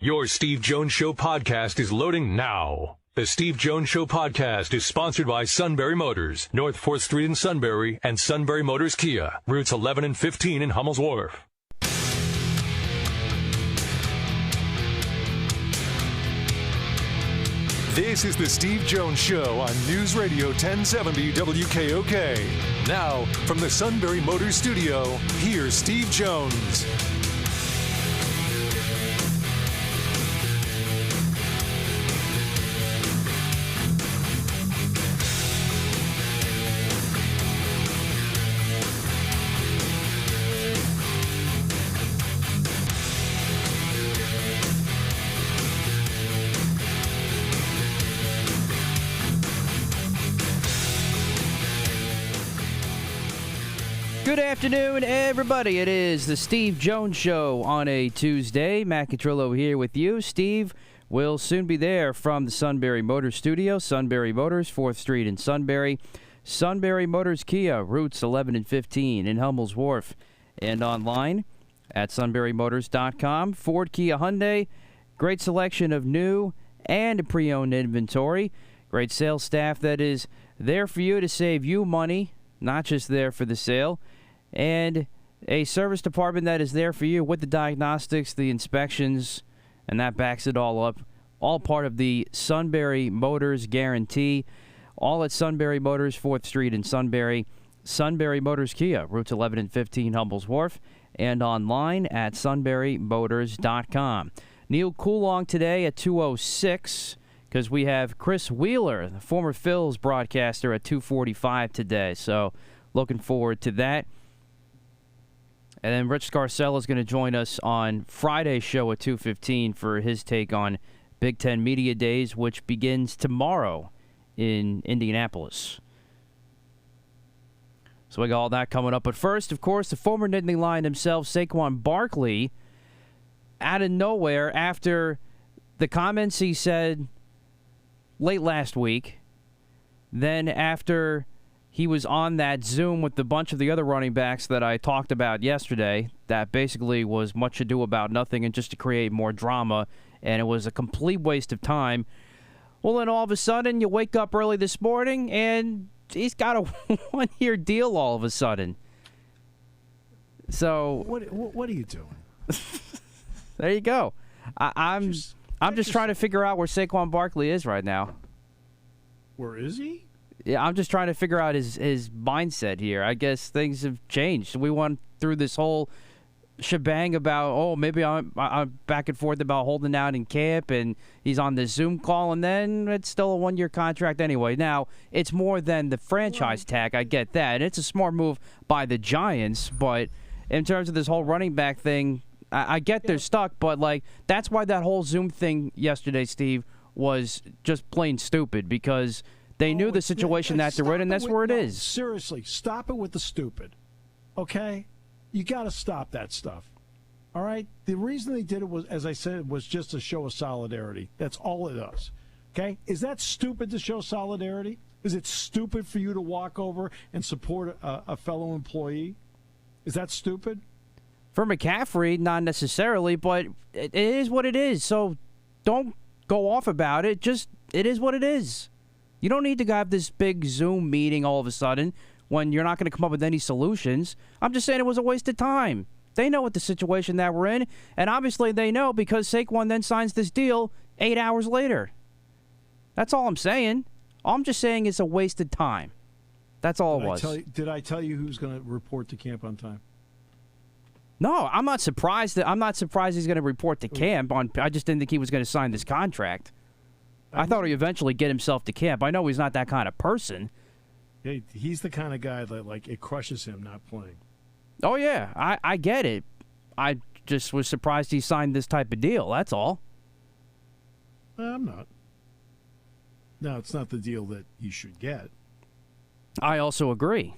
Your Steve Jones Show podcast is loading now. The Steve Jones Show podcast is sponsored by Sunbury Motors, North 4th Street in Sunbury, and Sunbury Motors Kia, routes 11 and 15 in Hummel's Wharf. This is the Steve Jones Show on News Radio 1070 WKOK. Now, from the Sunbury Motors studio, here's Steve Jones. Good afternoon, everybody. It is the Steve Jones Show on a Tuesday. Matt Catrillo here with you. Steve will soon be there from the Sunbury Motors studio. Sunbury Motors, 4th Street in Sunbury. Sunbury Motors Kia, routes 11 and 15 in Hummel's Wharf. And online at sunburymotors.com. Ford, Kia, Hyundai. Great selection of new and pre-owned inventory. Great sales staff that is there for you to save you money, not just there for the sale. And a service department that is there for you with the diagnostics, the inspections, and that backs it all up. All part of the Sunbury Motors guarantee. All at Sunbury Motors, 4th Street in Sunbury. Sunbury Motors Kia, routes 11 and 15, Hummel's Wharf. And online at sunburymotors.com. Neil Coulong today at 2:06 because we have Chris Wheeler, the former Phil's broadcaster, at 2:45 today. So looking forward to that. And then Rich Scarcella is going to join us on Friday's show at 2:15 for his take on Big Ten Media Days, which begins tomorrow in Indianapolis. So we got all that coming up. But first, of course, the former Nittany Lion himself, Saquon Barkley, out of nowhere after the comments he said late last week, then after he was on that Zoom with a bunch of the other running backs that I talked about yesterday, that basically was much ado about nothing and just to create more drama, and it was a complete waste of time. Well, then all of a sudden, you wake up early this morning, and he's got a one-year deal all of a sudden. So what are you doing? There you go. I'm just trying to figure out where Saquon Barkley is right now. Where is he? Yeah, I'm just trying to figure out his mindset here. I guess things have changed. We went through this whole shebang about, maybe I'm back and forth about holding out in camp, and he's on the Zoom call, and then it's still a one-year contract anyway. Now, it's more than the franchise tag. I get that. And it's a smart move by the Giants, but in terms of this whole running back thing, I get they're stuck, but that's why that whole Zoom thing yesterday, Steve, was just plain stupid, because they knew the situation that they're in, and that's where it is. Seriously, stop it with the stupid, okay? You got to stop that stuff, all right? The reason they did it was, as I said, was just a show of solidarity. That's all it does, okay? Is that stupid to show solidarity? Is it stupid for you to walk over and support a fellow employee? Is that stupid? For McCaffrey, not necessarily, but it is what it is. So don't go off about it. Just, it is what it is. You don't need to have this big Zoom meeting all of a sudden when you're not going to come up with any solutions. I'm just saying it was a waste of time. They know what the situation that we're in, and obviously they know because Saquon then signs this deal 8 hours later. That's all I'm saying. All I'm just saying it's a waste of time. That's all it was. Did I tell you who's going to report to camp on time? No, I'm not surprised. I'm not surprised he's going to report to camp. I just didn't think he was going to sign this contract. I thought he'd eventually get himself to camp. I know he's not that kind of person. Hey, he's the kind of guy that it crushes him not playing. Oh yeah, I get it. I just was surprised he signed this type of deal. That's all. I'm not. No, it's not the deal that he should get. I also agree.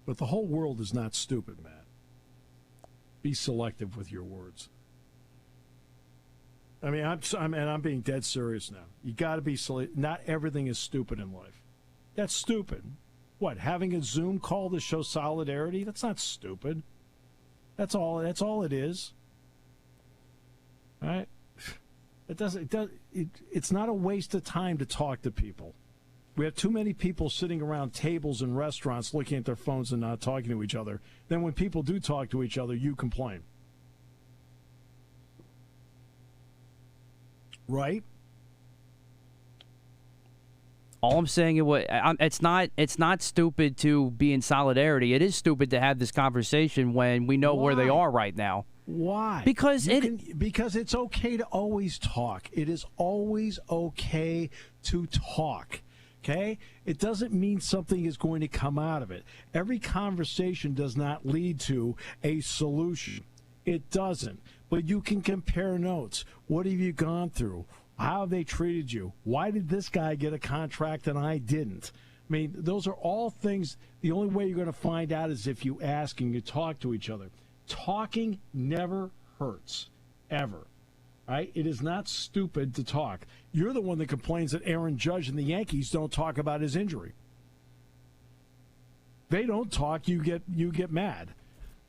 But the whole world is not stupid, Matt. Be selective with your words. I mean, I'm being dead serious now. You got to be selective. Not everything is stupid in life. That's stupid. What, having a Zoom call to show solidarity? That's not stupid. That's all it is. It's not a waste of time to talk to people. We have too many people sitting around tables in restaurants looking at their phones and not talking to each other. Then when people do talk to each other, you complain. Right? All I'm saying it's not stupid to be in solidarity. It is stupid to have this conversation when we know where they are right now. Why? Because it's okay to always talk. It is always okay to talk. Okay? It doesn't mean something is going to come out of it. Every conversation does not lead to a solution. It doesn't. But you can compare notes. What have you gone through? How have they treated you? Why did this guy get a contract and I didn't? I mean, those are all things. The only way you're going to find out is if you ask and you talk to each other. Talking never hurts, ever. Right? It is not stupid to talk. You're the one that complains that Aaron Judge and the Yankees don't talk about his injury. They don't talk, you get mad.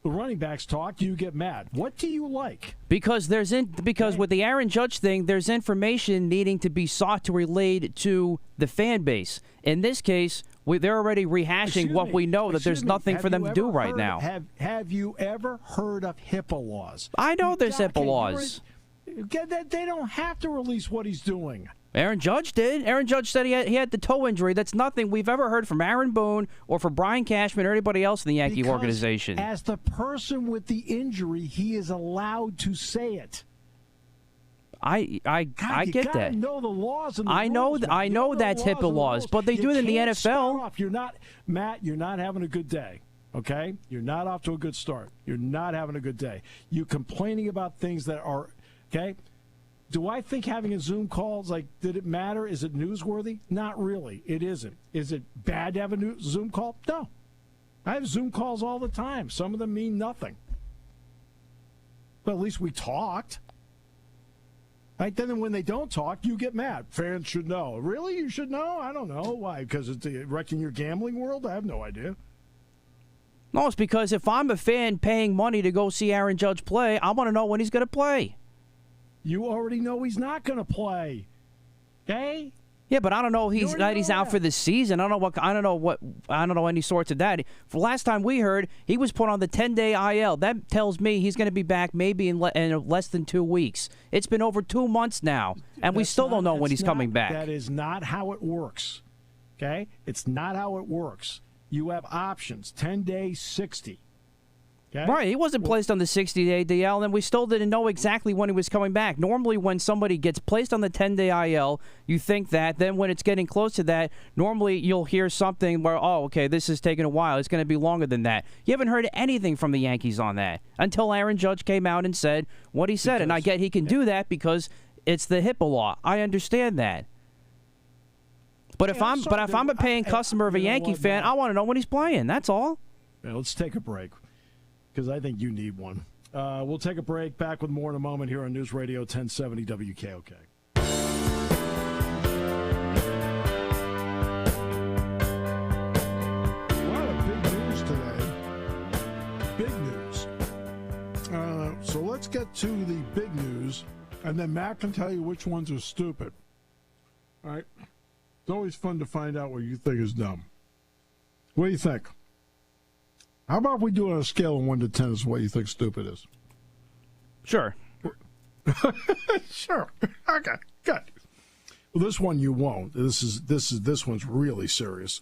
The running backs talk, you get mad. What do you like? Because with the Aaron Judge thing, there's information needing to be sought to relate to the fan base. In this case, they're already rehashing what we know, that there's nothing for them to do right now. Have you ever heard of HIPAA laws? I know there's HIPAA laws. They don't have to release what he's doing. Aaron Judge did. Aaron Judge said he had the toe injury. That's nothing we've ever heard from Aaron Boone or from Brian Cashman or anybody else in the Yankee organization. As the person with the injury, he is allowed to say it. I get that. You know the laws and the I know rules, I know that's HIPAA laws, but they do it in the NFL. You're not, Matt. You're not having a good day. Okay, you're not off to a good start. You're not having a good day. You complaining about things that are okay. Do I think having a Zoom call did it matter? Is it newsworthy? Not really. It isn't. Is it bad to have a Zoom call? No. I have Zoom calls all the time. Some of them mean nothing. But at least we talked. Right? Then when they don't talk, you get mad. Fans should know. Really? You should know? I don't know. Why? Because it's wrecking your gambling world? I have no idea. No, it's because if I'm a fan paying money to go see Aaron Judge play, I want to know when he's going to play. You already know he's not going to play. Okay? Yeah, but I don't know he's out for the season. I don't know any sorts of that. For last time we heard, he was put on the 10-day IL. That tells me he's going to be back maybe in less than 2 weeks. It's been over 2 months now, and we still don't know when he's coming back. That is not how it works. Okay? It's not how it works. You have options, 10 days, 60. Okay? Right, he wasn't placed on the 60-day DL, and we still didn't know exactly when he was coming back. Normally, when somebody gets placed on the 10-day IL, you think that. Then when it's getting close to that, normally you'll hear something where, oh, okay, this is taking a while. It's going to be longer than that. You haven't heard anything from the Yankees on that until Aaron Judge came out and said what he said. And I get he can do that because it's the HIPAA law. I understand that. But if I'm a paying customer of a Yankee fan, I want to know when he's playing. That's all. Yeah, let's take a break, because I think you need one. We'll take a break. Back with more in a moment here on News Radio 1070 WKOK. A lot of big news today. Big news. So let's get to the big news, and then Matt can tell you which ones are stupid. All right? It's always fun to find out what you think is dumb. What do you think? How about we do it on a scale of 1 to 10 is what you think stupid is? Sure. Sure. Okay, good. Well, this one you won't. This one's really serious.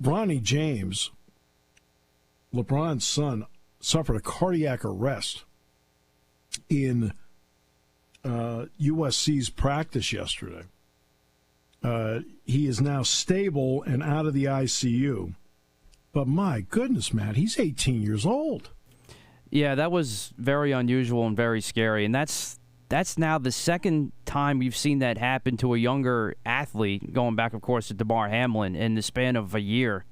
Bronny James, LeBron's son, suffered a cardiac arrest in USC's practice yesterday. He is now stable and out of the ICU. But my goodness, Matt, he's 18 years old. Yeah, that was very unusual and very scary. And that's now the second time we've seen that happen to a younger athlete, going back, of course, to DeMar Hamlin in the span of a year.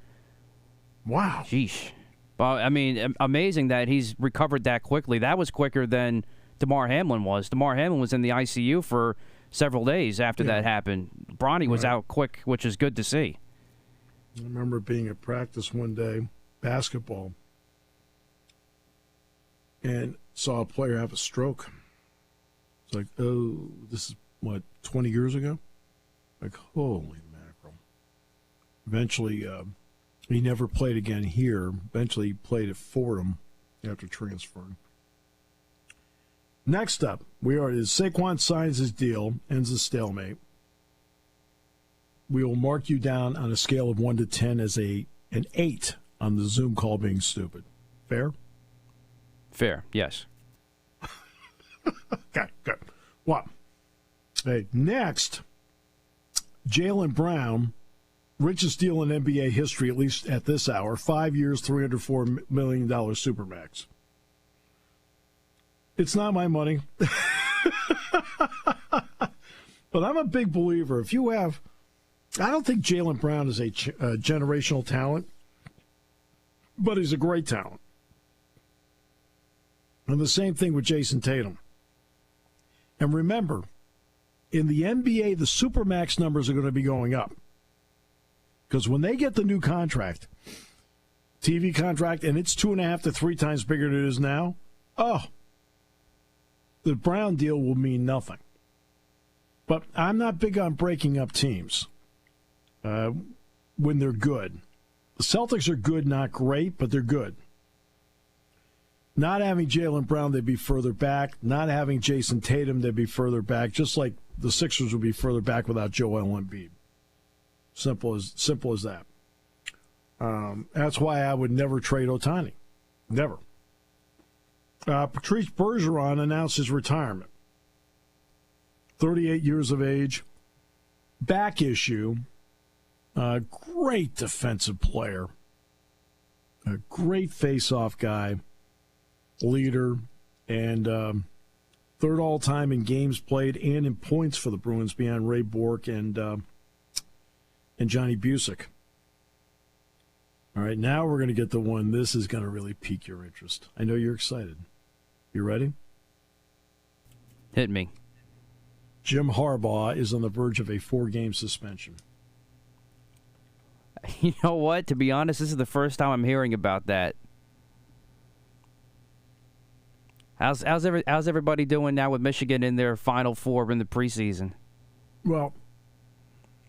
Wow. Sheesh. Well, I mean, amazing that he's recovered that quickly. That was quicker than DeMar Hamlin was. DeMar Hamlin was in the ICU for several days after that happened. Bronny was out quick, which is good to see. I remember being at practice one day, basketball, and saw a player have a stroke. like, oh, this is, 20 years ago? Like, holy mackerel. Eventually, he never played again here. Eventually, he played at Fordham after transferring. Next up, Saquon signs his deal, ends the stalemate. We will mark you down on a scale of 1 to 10 as an 8 on the Zoom call being stupid. Fair? Fair, yes. Okay, good. Well, hey, next, Jaylen Brown, richest deal in NBA history, at least at this hour, 5 years, $304 million Supermax. It's not my money. But I'm a big believer. I don't think Jaylen Brown is a generational talent, but he's a great talent. And the same thing with Jason Tatum. And remember, in the NBA, the Supermax numbers are going to be going up. Because when they get the new contract, TV contract, and it's 2.5 to 3 times bigger than it is now, the Brown deal will mean nothing. But I'm not big on breaking up teams when they're good. The Celtics are good, not great, but they're good. Not having Jaylen Brown, they'd be further back. Not having Jason Tatum, they'd be further back, just like the Sixers would be further back without Joel Embiid. Simple as that. That's why I would never trade Ohtani. Never. Patrice Bergeron announced his retirement. 38 years of age. Back issue. Great defensive player. A great face-off guy. Leader. And third all-time in games played and in points for the Bruins behind Ray Bourque and Johnny Busick. All right, now we're going to get the one. This is going to really pique your interest. I know you're excited. You ready? Hit me. Jim Harbaugh is on the verge of a 4-game suspension. You know what? To be honest, this is the first time I'm hearing about that. How's everybody doing now with Michigan in their Final Four in the preseason? Well,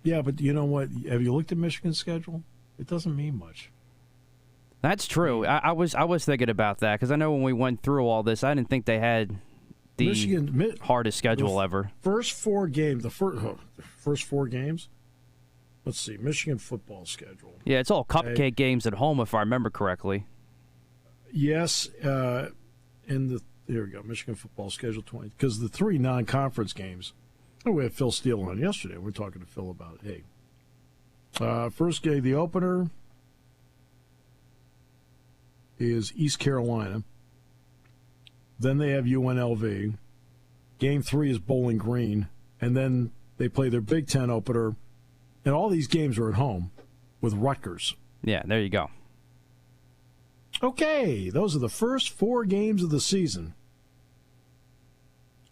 yeah, but you know what? Have you looked at Michigan's schedule? It doesn't mean much. That's true. I was thinking about that because I know when we went through all this, I didn't think they had the hardest schedule ever. First 4 games. The first 4 games. Let's see. Michigan football schedule. Yeah, it's all cupcake games at home, if I remember correctly. Yes. Here we go. Michigan football schedule 20. Because the 3 non-conference games. Oh, we had Phil Steele on yesterday. We're talking to Phil about it. Hey. First game, the opener is East Carolina. Then they have UNLV. Game 3 is Bowling Green. And then they play their Big Ten opener. And all these games are at home with Rutgers. Yeah, there you go. Okay, those are the first 4 games of the season.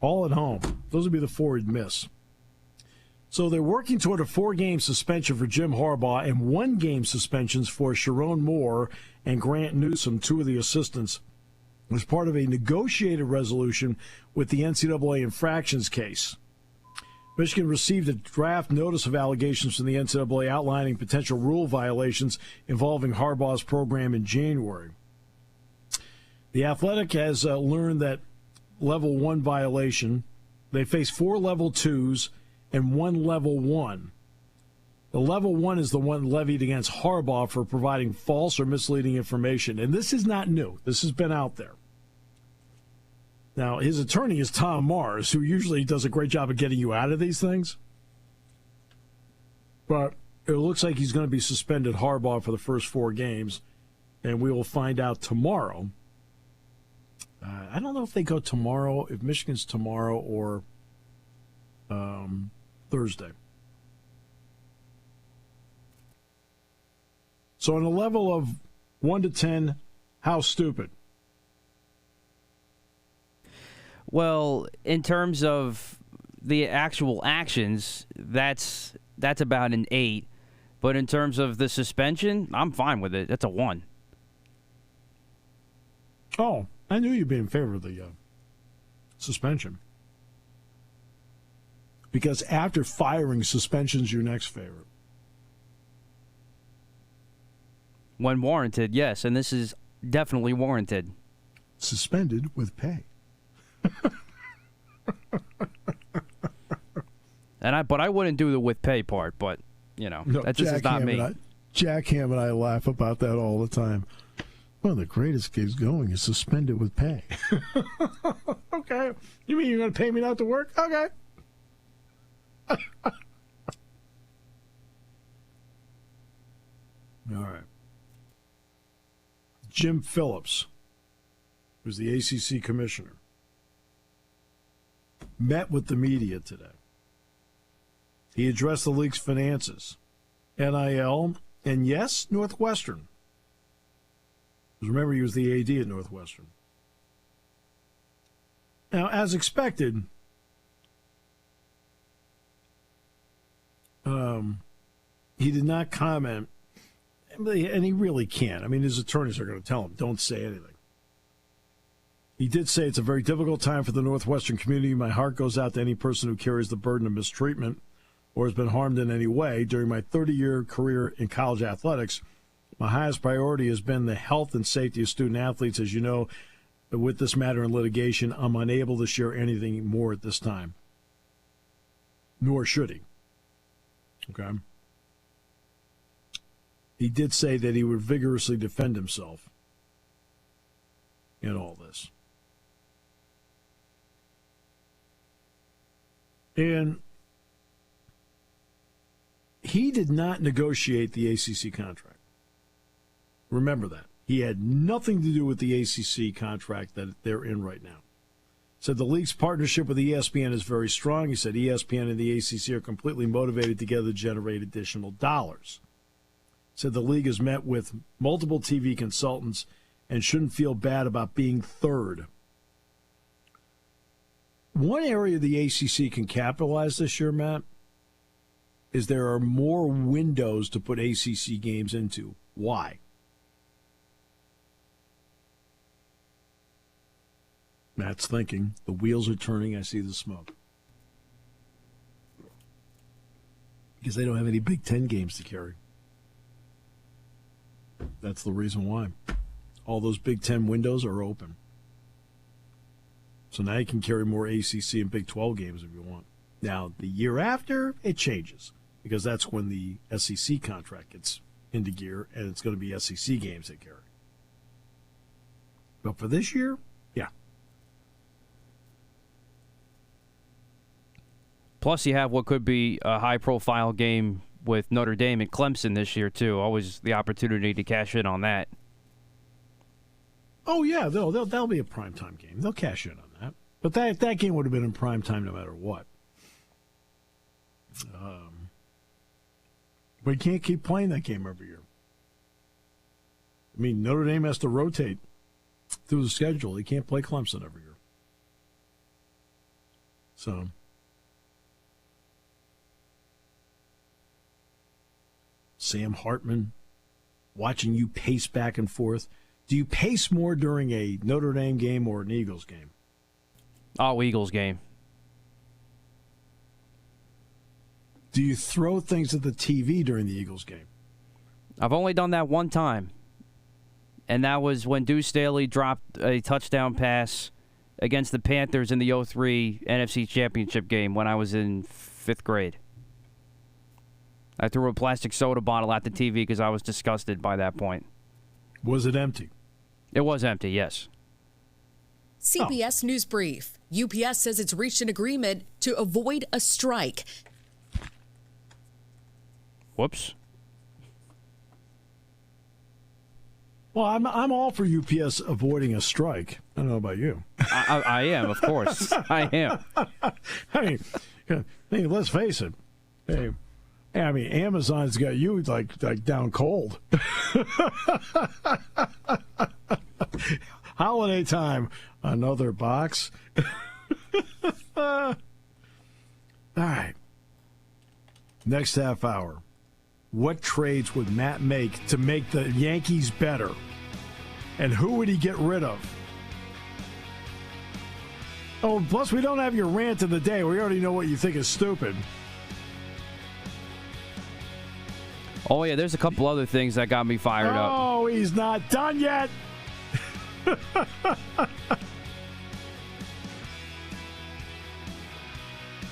All at home. Those would be the 4 he'd miss. So they're working toward a 4-game suspension for Jim Harbaugh and 1-game suspensions for Sharon Moore and Grant Newsom, 2 of the assistants, as part of a negotiated resolution with the NCAA infractions case. Michigan received a draft notice of allegations from the NCAA outlining potential rule violations involving Harbaugh's program in January. The Athletic has learned that level 1 violation, they face 4 level 2s and 1 level 1. The level 1 is the one levied against Harbaugh for providing false or misleading information. And this is not new. This has been out there. Now, his attorney is Tom Mars, who usually does a great job of getting you out of these things. But it looks like he's going to be suspended Harbaugh for the first 4 games, and we will find out tomorrow. I don't know if they go tomorrow, if Michigan's tomorrow or Thursday. So on a level of 1 to 10, how stupid? Well, in terms of the actual actions, that's about an 8. But in terms of the suspension, I'm fine with it. That's a 1. Oh, I knew you'd be in favor of the suspension. Because after firing, suspension's your next favorite. When warranted, yes, and this is definitely warranted. Suspended with pay. But I wouldn't do the with pay part, but, this is not me. Jack Ham and I laugh about that all the time. One of the greatest gigs going is suspended with pay. Okay. You mean you're going to pay me not to work? Okay. All right. Jim Phillips, who's the ACC commissioner, met with the media today. He addressed the league's finances, NIL, and yes, Northwestern. Because remember, he was the AD at Northwestern. Now, as expected, he did not comment, and he really can't. I mean, his attorneys are going to tell him, don't say anything. He did say it's a very difficult time for the Northwestern community. My heart goes out to any person who carries the burden of mistreatment or has been harmed in any way. During my 30-year career in college athletics, my highest priority has been the health and safety of student athletes. As you know, with this matter in litigation, I'm unable to share anything more at this time. Nor should he. Okay? He did say that he would vigorously defend himself in all this. And he did not negotiate the ACC contract. Remember that. He had nothing to do with the ACC contract that they're in right now. Said the league's partnership with ESPN is very strong. He said ESPN and the ACC are completely motivated together to generate additional dollars. Said the league has met with multiple TV consultants and shouldn't feel bad about being third. One area the ACC can capitalize this year, Matt, is there are more windows to put ACC games into. Why? Matt's thinking. The wheels are turning. I see the smoke. Because they don't have any Big Ten games to carry. That's the reason why. All those Big Ten windows are open. So now you can carry more ACC and Big 12 games if you want. Now, the year after, it changes. Because that's when the SEC contract gets into gear, and it's going to be SEC games they carry. But for this year, yeah. Plus, you have what could be a high-profile game with Notre Dame and Clemson this year, too. Always the opportunity to cash in on that. Oh, yeah, that'll be a primetime game. They'll cash in on that. But that game would have been in primetime no matter what. But you can't keep playing that game every year. I mean, Notre Dame has to rotate through the schedule. They can't play Clemson every year. So, Sam Hartman, watching you pace back and forth. Do you pace more during a Notre Dame game or an Eagles game? Oh, Eagles game. Do you throw things at the TV during the Eagles game? I've only done that one time. And that was when Deuce Staley dropped a touchdown pass against the Panthers in the 2003 NFC Championship game when I was in 5th grade. I threw a plastic soda bottle at the TV because I was disgusted by that point. Was it empty? It was empty, yes. CBS News Brief. UPS says it's reached an agreement to avoid a strike. Whoops. Well, I'm all for UPS avoiding a strike. I don't know about you. I am, of course. I am. Hey, let's face it. Hey, I mean, Amazon's got you like down cold. Holiday time, another box. All right. Next half hour. What trades would Matt make to make the Yankees better? And who would he get rid of? Oh, plus we don't have your rant of the day. We already know what you think is stupid. Oh, yeah, there's a couple other things that got me fired up. Oh, he's not done yet.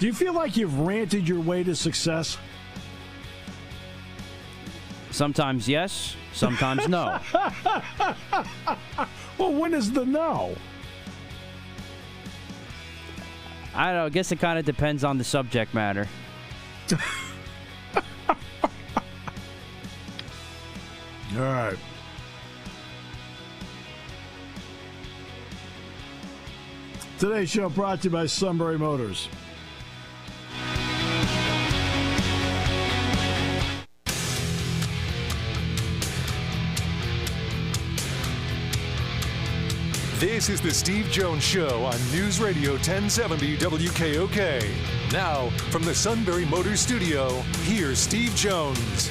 Do you feel like you've ranted your way to success? Sometimes yes, sometimes no. Well, when is the no? I don't know. I guess it kind of depends on the subject matter. All right. Today's show brought to you by Sunbury Motors. This is the Steve Jones Show on News Radio 1070 WKOK. Now, from the Sunbury Motors Studio, here's Steve Jones.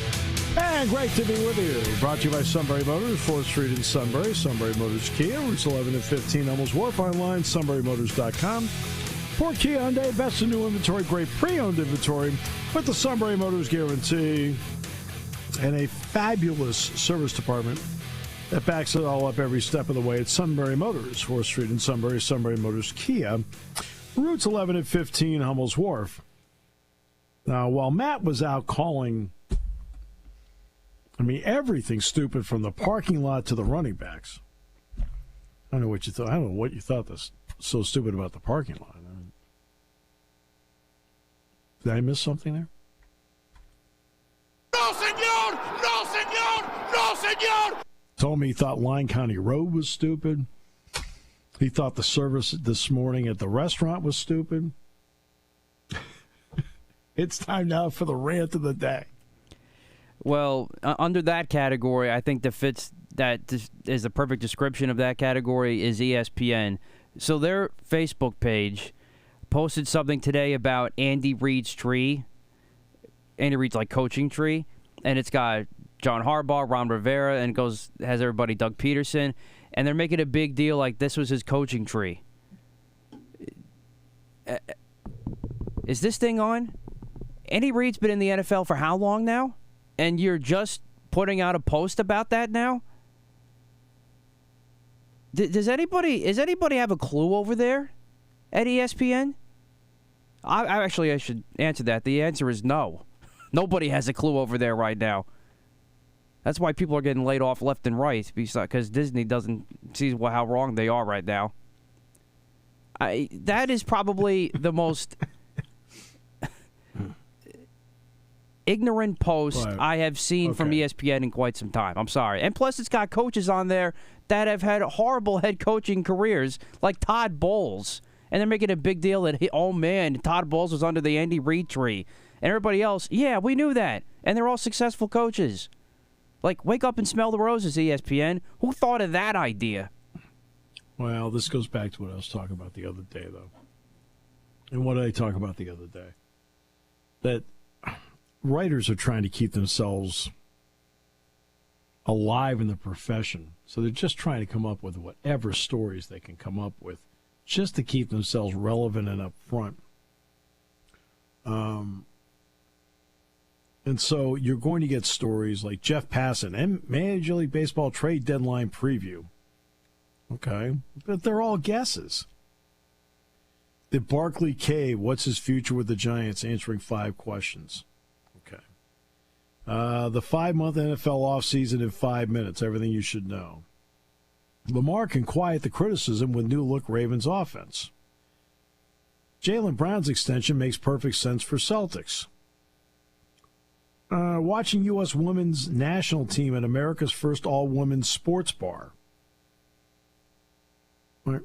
And great to be with you. Brought to you by Sunbury Motors, 4th Street in Sunbury. Sunbury Motors Kia, routes 11 and 15, Hummels Wharf, online, sunburymotors.com. For Kia Hyundai, best in new inventory, great pre-owned inventory with the Sunbury Motors guarantee. And a fabulous service department that backs it all up every step of the way. It's Sunbury Motors, 4th Street in Sunbury, Sunbury Motors Kia, routes 11 and 15, Hummels Wharf. Now, while Matt was out calling, everything stupid from the parking lot to the running backs. I don't know what you thought. I don't know what you thought was so stupid about the parking lot. Did I miss something there? No, senor! No, senor! No, senor! Told me he thought Line County Road was stupid. He thought the service this morning at the restaurant was stupid. It's time now for the rant of the day. Well, under that category, I think that is the perfect description of that category is ESPN. So their Facebook page posted something today about Andy Reid's tree. Andy Reid's coaching tree, and it's got John Harbaugh, Ron Rivera, and has everybody Doug Peterson, and they're making a big deal like this was his coaching tree. Is this thing on? Andy Reid's been in the NFL for how long now? And you're just putting out a post about that now? Does anybody have a clue over there at ESPN? I should answer that. The answer is no. Nobody has a clue over there right now. That's why people are getting laid off left and right, because Disney doesn't see how wrong they are right now. That is probably the most ignorant post I have seen from ESPN in quite some time. I'm sorry. And plus, it's got coaches on there that have had horrible head coaching careers, like Todd Bowles. And they're making a big deal that, oh, man, Todd Bowles was under the Andy Reid tree. And everybody else, yeah, we knew that. And they're all successful coaches. Wake up and smell the roses, ESPN. Who thought of that idea? Well, this goes back to what I was talking about the other day, though. And what did I talk about the other day? That writers are trying to keep themselves alive in the profession. So they're just trying to come up with whatever stories they can come up with just to keep themselves relevant and up front. And so you're going to get stories like Jeff Passan and Major League Baseball trade deadline preview. Okay. But they're all guesses. The Barkley K, what's his future with the Giants, answering 5 questions. Okay. The 5-month NFL offseason in 5 minutes, everything you should know. Lamar can quiet the criticism with new-look Ravens offense. Jaylen Brown's extension makes perfect sense for Celtics. Watching U.S. women's national team at America's first all-women's sports bar. Right.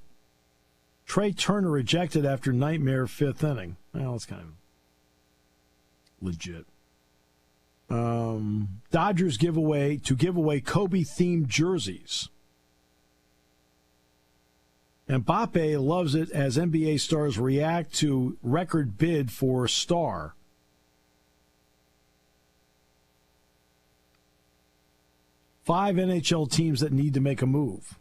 Trey Turner rejected after nightmare 5th inning. Well, that's kind of legit. Dodgers give away Kobe-themed jerseys. Mbappe loves it as NBA stars react to record bid for star. Five NHL teams that need to make a move.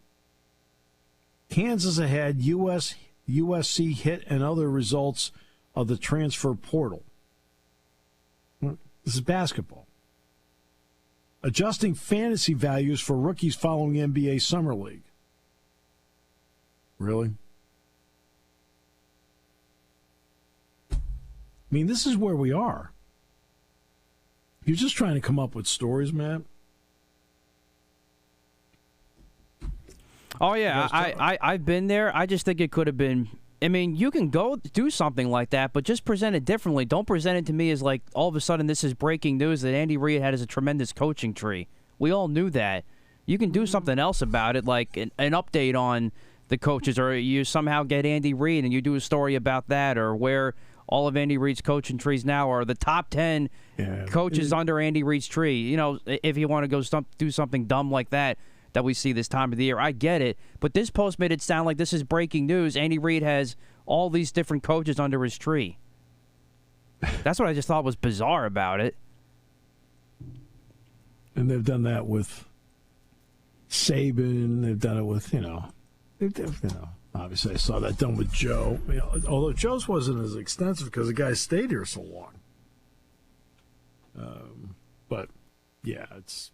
Kansas ahead, U.S. USC hit and other results of the transfer portal. This is basketball. Adjusting fantasy values for rookies following NBA Summer League. Really? I mean, this is where we are. You're just trying to come up with stories, Matt. Oh, yeah, I've been there. I just think it could have been. I mean, you can go do something like that, but just present it differently. Don't present it to me as like all of a sudden this is breaking news that Andy Reid has a tremendous coaching tree. We all knew that. You can do something else about it, like an update on the coaches, or you somehow get Andy Reid and you do a story about that, or where all of Andy Reid's coaching trees now are the top 10 coaches under Andy Reid's tree. You know, if you want to go do something dumb like that we see this time of the year, I get it. But this post made it sound like this is breaking news. Andy Reid has all these different coaches under his tree. That's what I just thought was bizarre about it. And they've done that with Saban. They've done it with, obviously I saw that done with Joe. Although Joe's wasn't as extensive because the guy stayed here so long. But, yeah, it's...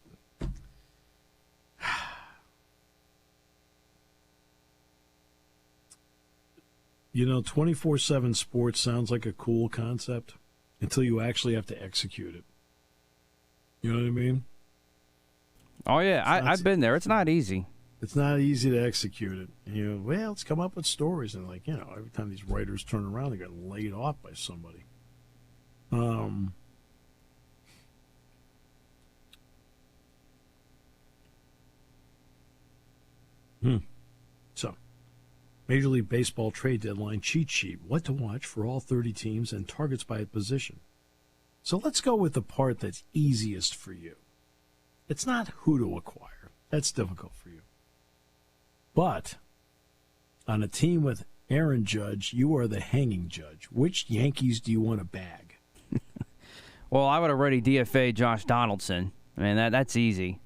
24/7 sports sounds like a cool concept until you actually have to execute it. You know what I mean? Oh, yeah, I've been there. It's not easy. It's not easy to execute it. And let's come up with stories. And, every time these writers turn around, they get laid off by somebody. So, Major League Baseball trade deadline cheat sheet. What to watch for all 30 teams and targets by position. So let's go with the part that's easiest for you. It's not who to acquire. That's difficult for you. But on a team with Aaron Judge, you are the hanging judge. Which Yankees do you want to bag? Well, I would already DFA Josh Donaldson. I mean, that's easy.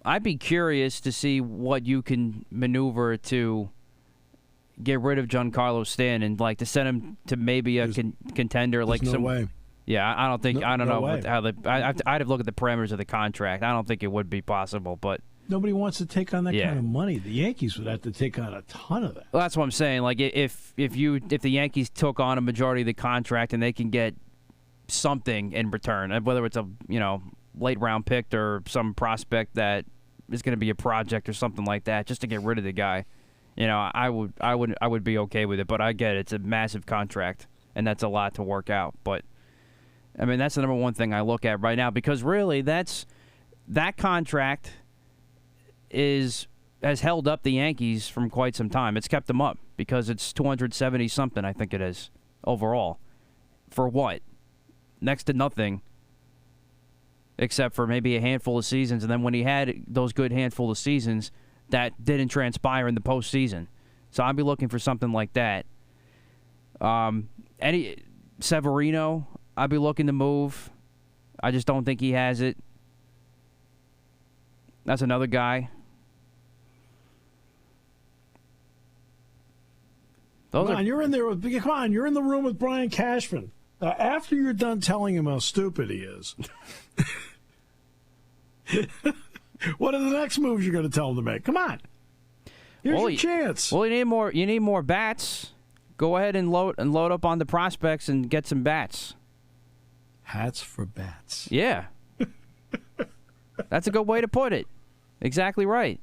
I'd be curious to see what you can maneuver to get rid of Giancarlo Stanton, like to send him to maybe a contender, like no way. Yeah, I don't think. I don't know way. I'd have to look at the parameters of the contract. I don't think it would be possible, but nobody wants to take on that kind of money. The Yankees would have to take on a ton of that. Well, that's what I'm saying. Like if the Yankees took on a majority of the contract and they can get something in return, whether it's a late round pick or some prospect that is going to be a project or something like that, just to get rid of the guy, I would be okay with it. But I get it. It's a massive contract, and that's a lot to work out. But I mean, that's the number one thing I look at right now, because really that contract has held up the Yankees from quite some time. It's kept them up because it's 270 something, I think it is, overall. For what? Next to nothing, except for maybe a handful of seasons. And then when he had those good handful of seasons, that didn't transpire in the postseason. So I'd be looking for something like that. Severino, I'd be looking to move. I just don't think he has it. That's another guy. Come on, you're in the room with Brian Cashman. After you're done telling him how stupid he is, what are the next moves you're going to tell him to make? Come on, here's your chance. Well, you need more bats. Go ahead and load up on the prospects and get some bats. Hats for bats. Yeah, that's a good way to put it. Exactly right.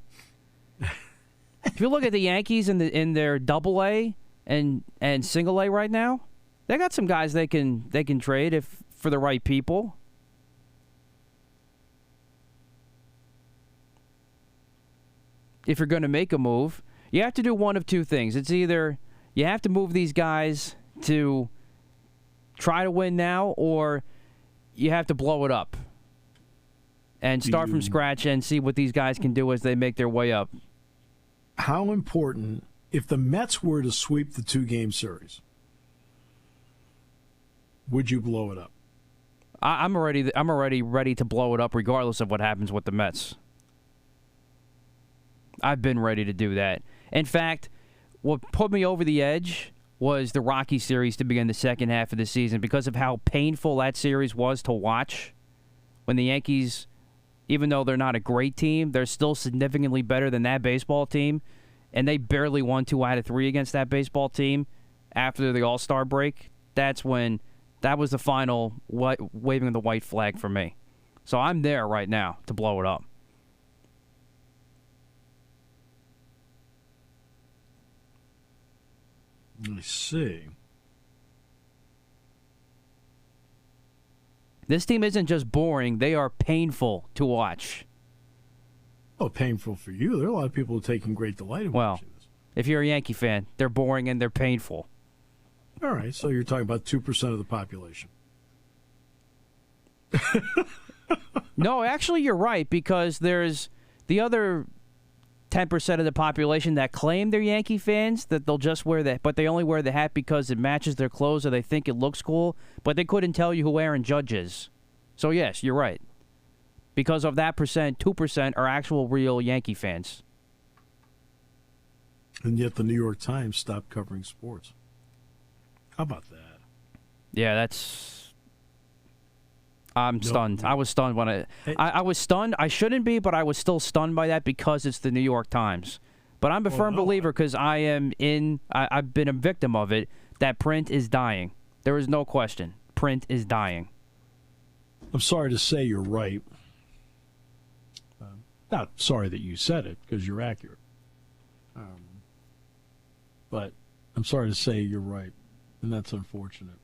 If you look at the Yankees in their Double-A and Single-A right now, they got some guys they can trade for the right people. If you're going to make a move, you have to do one of two things. It's either you have to move these guys to try to win now, or you have to blow it up and start from scratch and see what these guys can do as they make their way up. How important, if the Mets were to sweep the 2-game series, would you blow it up? I'm already ready to blow it up regardless of what happens with the Mets. I've been ready to do that. In fact, what put me over the edge was the Rocky series to begin the second half of the season because of how painful that series was to watch. When the Yankees, even though they're not a great team, they're still significantly better than that baseball team, and they barely won 2 out of 3 against that baseball team after the All-Star break. That was the final waving of the white flag for me. So I'm there right now to blow it up. I see. This team isn't just boring, they are painful to watch. Oh, painful for you. There are a lot of people taking great delight in watching this. If you're a Yankee fan, they're boring and they're painful. All right, so you're talking about 2% of the population. No, actually you're right, because there's the other 10% of the population that claim they're Yankee fans, that they'll just wear that, but they only wear the hat because it matches their clothes or they think it looks cool, but they couldn't tell you who Aaron Judge is. So yes, you're right. Because of that percent, 2% are actual real Yankee fans. And yet the New York Times stopped covering sports. How about that? Yeah, I'm stunned. I was stunned when I was stunned. I shouldn't be, but I was still stunned by that because it's the New York Times. But I'm a firm believer, because I've been a victim of it, that print is dying. There is no question. Print is dying. I'm sorry to say you're right. Not sorry that you said it, because you're accurate. But I'm sorry to say you're right, and that's unfortunate.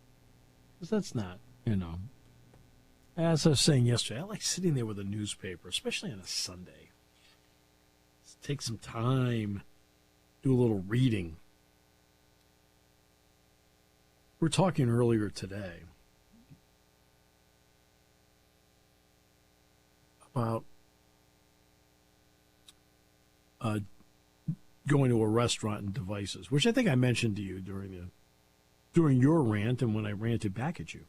Because that's not, As I was saying yesterday, I like sitting there with a newspaper, especially on a Sunday. Just take some time, do a little reading. We were talking earlier today about going to a restaurant and devices, which I think I mentioned to you during your rant and when I ranted back at you.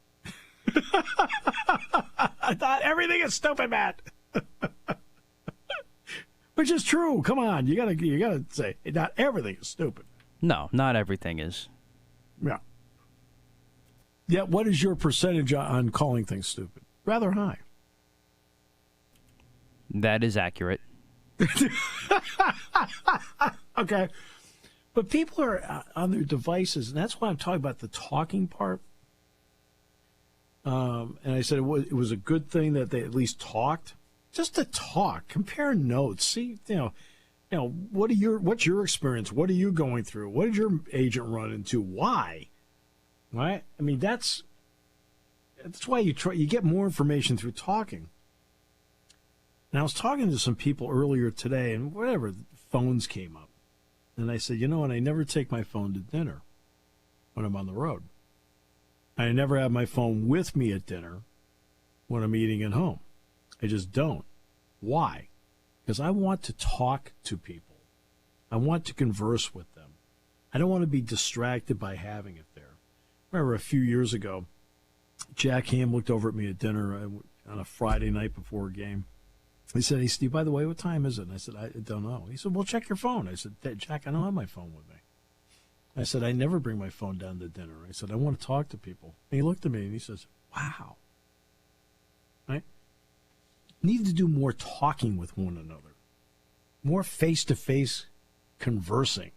I thought everything is stupid, Matt. Which is true. Come on, you gotta say not everything is stupid. No, not everything is. Yeah. Yeah. What is your percentage on calling things stupid? Rather high. That is accurate. Okay. But people are on their devices, and that's why I'm talking about the talking part. And I said it was a good thing that they at least talked, just to talk, compare notes, see, what's your experience? What are you going through? What did your agent run into? Why? Right? I mean, that's why you get more information through talking. And I was talking to some people earlier today, and phones came up. And I said, and I never take my phone to dinner when I'm on the road. I never have my phone with me at dinner when I'm eating at home. I just don't. Why? Because I want to talk to people. I want to converse with them. I don't want to be distracted by having it there. I remember a few years ago, Jack Ham looked over at me at dinner on a Friday night before a game. He said, "Hey, Steve, by the way, what time is it?" And I said, "I don't know." He said, "Well, check your phone." I said, "Jack, I don't have my phone with me." I said, "I never bring my phone down to dinner." I said, "I want to talk to people." And he looked at me and he says, "Wow." Right? Need to do more talking with one another. More face-to-face conversing.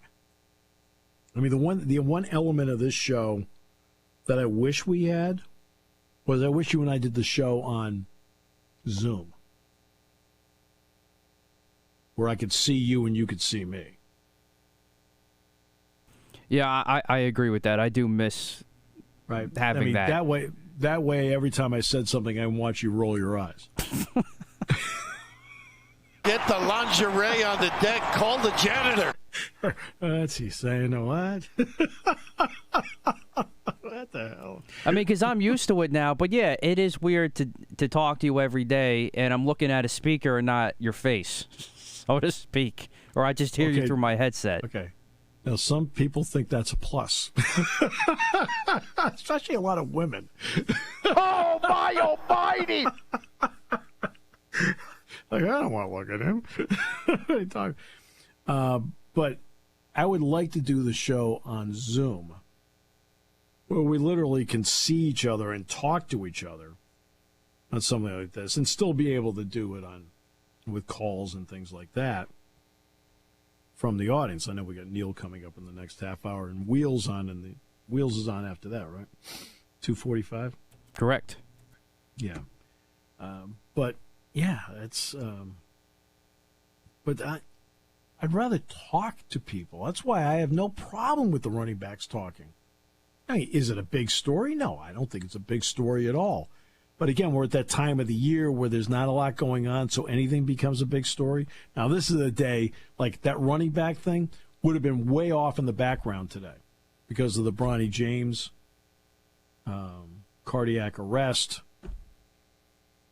I mean, the one element of this show that I wish we had was I wish you and I did the show on Zoom, where I could see you and you could see me. Yeah, I agree with that. I do miss having that. That way, every time I said something, I watch you roll your eyes. Get the lingerie on the deck. Call the janitor. What's he saying? What? What the hell? I mean, because I'm used to it now. But yeah, it is weird to talk to you every day, and I'm looking at a speaker and not your face, so to speak. Or I just hear you through my headset. Okay. Now, some people think that's a plus. Especially a lot of women. Oh, my almighty! Like, I don't want to look at him. What are you talking? But I would like to do the show on Zoom, where we literally can see each other and talk to each other on something like this, and still be able to do it with calls and things like that from the audience. I know we got Neil coming up in the next half hour, and Wheels on, and the Wheels is on after that, right? 2:45. Correct. Yeah. But yeah, it's. But I'd rather talk to people. That's why I have no problem with the running backs talking. I mean, is it a big story? No, I don't think it's a big story at all. But again, we're at that time of the year where there's not a lot going on, so anything becomes a big story. Now, this is a day, like that running back thing would have been way off in the background today because of the Bronny James cardiac arrest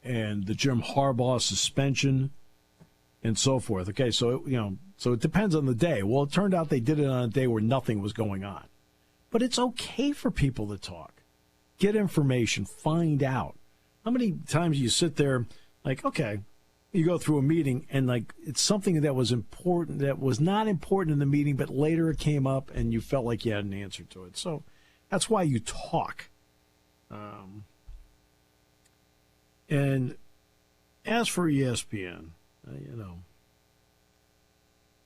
and the Jim Harbaugh suspension and so forth. Okay, so, so it depends on the day. Well, it turned out they did it on a day where nothing was going on. But it's okay for people to talk, get information, find out. How many times you sit there like, okay, you go through a meeting and like it's something that was important, that was not important in the meeting, but later it came up and you felt like you had an answer to it. So that's why you talk. And as for ESPN,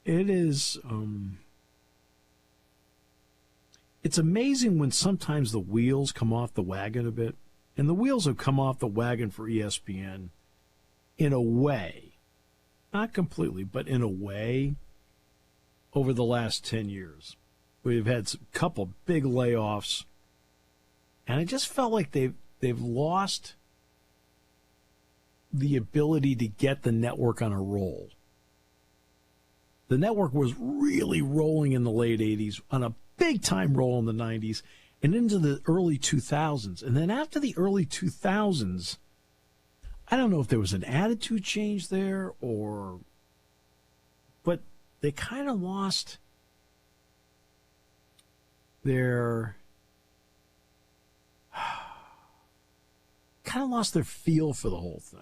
it is, it's amazing when sometimes the wheels come off the wagon a bit. And the wheels have come off the wagon for ESPN in a way, not completely, but in a way, over the last 10 years. We've had a couple big layoffs, and I just felt like they've lost the ability to get the network on a roll. The network was really rolling in the late 80s, on a big-time roll in the 90s, and into the early 2000s. And then after the early 2000s, I don't know if there was an attitude change there but they kind of lost their feel for the whole thing.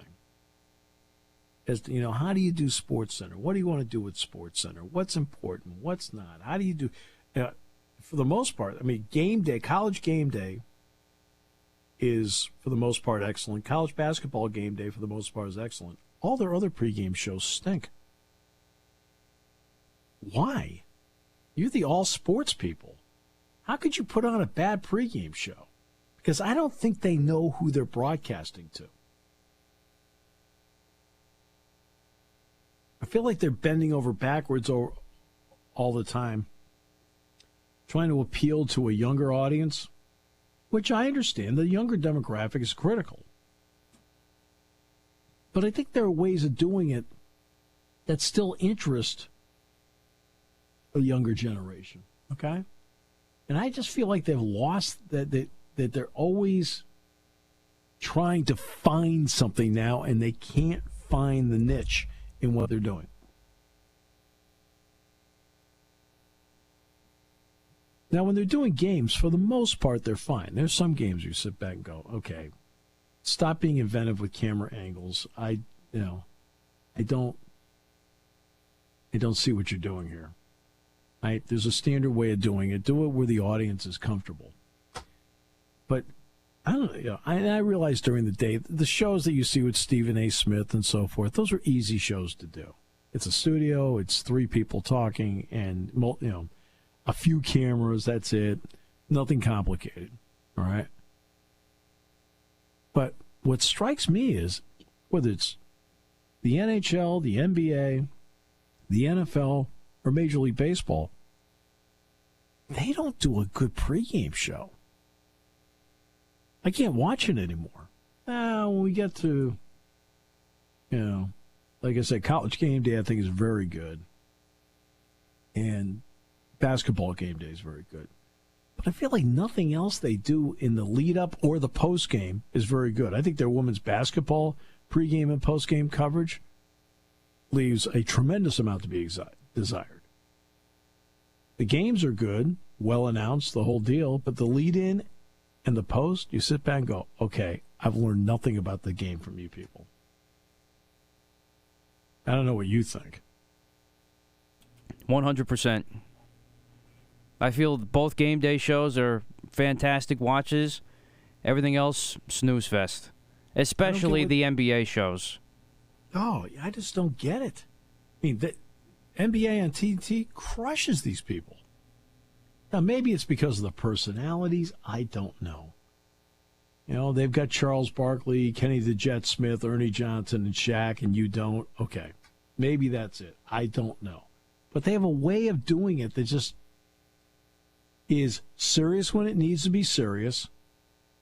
As to, how do you do Sports Center? What do you want to do with Sports Center? What's important? What's not? How do you do... for the most part, I mean, game day, college game day is, for the most part, excellent. College basketball game day, for the most part, is excellent. All their other pregame shows stink. Why? You're the all-sports people. How could you put on a bad pregame show? Because I don't think they know who they're broadcasting to. I feel like they're bending over backwards all the time, trying to appeal to a younger audience, which I understand. The younger demographic is critical. But I think there are ways of doing it that still interest a younger generation, okay? And I just feel like they've lost that they're always trying to find something now, and they can't find the niche in what they're doing. Now, when they're doing games, for the most part, they're fine. There's some games you sit back and go, okay, stop being inventive with camera angles. I don't see what you're doing here. There's a standard way of doing it. Do it where the audience is comfortable. But I don't know. I realize during the day, the shows that you see with Stephen A. Smith and so forth, those are easy shows to do. It's a studio. It's three people talking, and a few cameras. That's it. Nothing complicated. All right. But what strikes me is whether it's the NHL, the NBA, the NFL, or Major League Baseball, they don't do a good pregame show. I can't watch it anymore. When we get to, like I said, college game day I think is very good. And basketball game day is very good. But I feel like nothing else they do in the lead-up or the post-game is very good. I think their women's basketball pregame and post-game coverage leaves a tremendous amount to be desired. The games are good, well announced, the whole deal, but the lead-in and the post, you sit back and go, okay, I've learned nothing about the game from you people. I don't know what you think. 100%. I feel both game day shows are fantastic watches. Everything else, snooze fest. Especially the NBA shows. Oh, I just don't get it. I mean, the NBA on TNT crushes these people. Now, maybe it's because of the personalities. I don't know. You know, they've got Charles Barkley, Kenny the Jet Smith, Ernie Johnson, and Shaq, and you don't. Okay, maybe that's it. I don't know. But they have a way of doing it that just is serious when it needs to be serious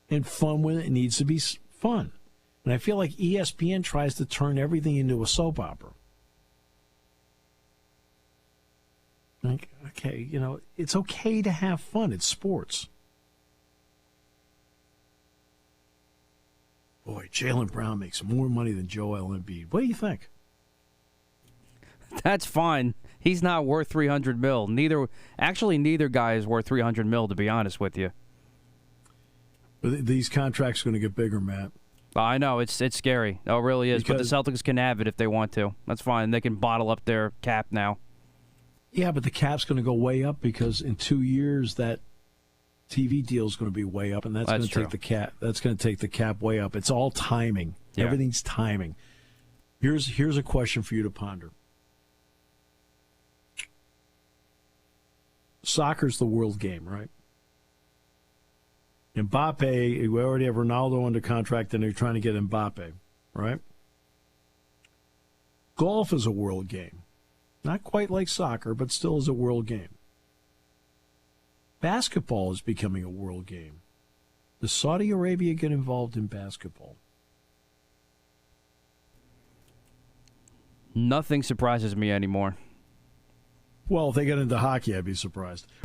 and fun when it needs to be fun. And I feel like ESPN tries to turn everything into a soap opera. Like, okay, you know, it's okay to have fun. It's sports. Boy, Jaylen Brown makes more money than Joel Embiid. What do you think? That's fine. He's not worth $300 million. Neither guy is worth $300 million, to be honest with you. These contracts are going to get bigger, Matt. I know, it's scary. Oh, it really is. But the Celtics can have it if they want to. That's fine. They can bottle up their cap now. Yeah, but the cap's going to go way up because in 2 years that TV deal is going to be way up, and that's going to take the cap. That's going to take the cap way up. It's all timing. Yeah. Everything's timing. Here's a question for you to ponder. Soccer's the world game, right? Mbappe, we already have Ronaldo under contract, and they're trying to get Mbappe, right? Golf is a world game. Not quite like soccer, but still is a world game. Basketball is becoming a world game. Does Saudi Arabia get involved in basketball? Nothing surprises me anymore. Well, if they get into hockey, I'd be surprised.